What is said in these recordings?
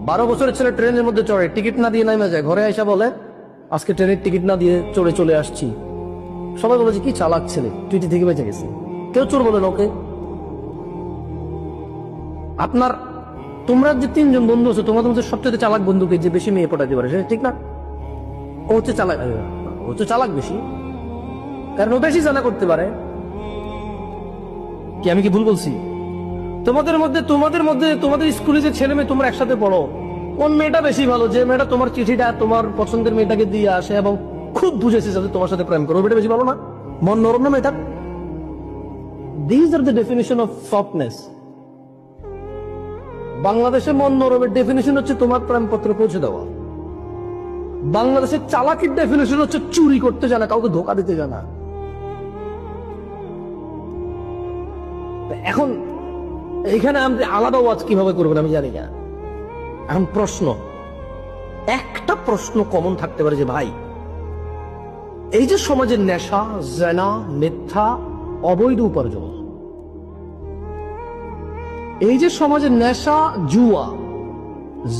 12 বছরের ছেলে ট্রেনের মধ্যে চড়ে, টিকিট না দিয়ে নামে যায়, ঘরে আইসা বলে আজকে ট্রেনের টিকিট না দিয়ে চড়ে চলে আসছি। সবাই বলে যে কি চালাক ছেলে, টুইটি থেকে বেঁচে গেছে। কেউ চোর বলে না ওকে। আপনার তোমরা যে 3 জন বন্ধু আছো, তোমাদের মধ্যে সবচেয়ে চালাক বন্ধুকে যে বেশি মেয়ে পটাতে পারে, সেটা ঠিক না? ও হচ্ছে চালাক, ও হচ্ছে চালাক বেশি, কারণ ও বেশি জানা করতে পারে। কি আমি কি ভুল বলছি? তোমাদের স্কুলে যে ছেলে মেয়ে তোমরা একসাথে পড়ো, কোন মেয়েটা বেশি ভালো? যে মেয়েটা তোমার চিঠিটা তোমার পছন্দের মেয়েটাকে দিয়ে আসে এবং খুব বুঝেছে যাতে তোমার সাথে প্রেম করো, মেয়েটা বেশি ভালো না? মন নরম না মেয়েটা? This are the definition of softness. বাংলাদেশে মন নরমের ডেফিনিশন হচ্ছে তোমার প্রেমপত্র পৌঁছে দেওয়া। বাংলাদেশের চালাকির ডেফিনিশন হচ্ছে চুরি করতে জানা, কাউকে ধোকা দিতে জানা। এখন এইখানে আপনি আলাদা ওয়াজ কিভাবে করবেন আমি জানি না। এখন একটা প্রশ্ন কমন থাকতে পারে যে ভাই, এই যে সমাজের নেশা, জেনা, মিথ্যা, অবৈধ উপার্জন, এই যে সমাজের নেশা, জুয়া,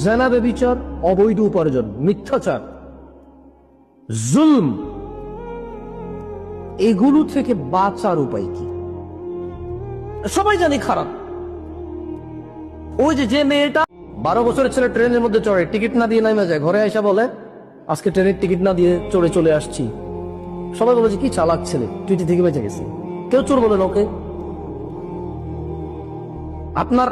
জেনা, ব্যভিচার, অবৈধ উপার্জন, মিথ্যাচার, জুলম, এগুলো থেকে বাঁচার উপায় কি? সবাই জানি খারাপ। ওই যে মেয়েটা 12 বছরের ছেলে ট্রেনের মধ্যে চড়ে, টিকিট না দিয়ে নামে যায়, ঘরে আইসা বলে আজকে ট্রেনের টিকিট না দিয়ে চড়ে চলে আসছি। সবাই বলে যে কি চালাক ছেলে, টুইটি থেকে বেঁচে গেছে। কেউ চোর বলে না ওকে। আপনার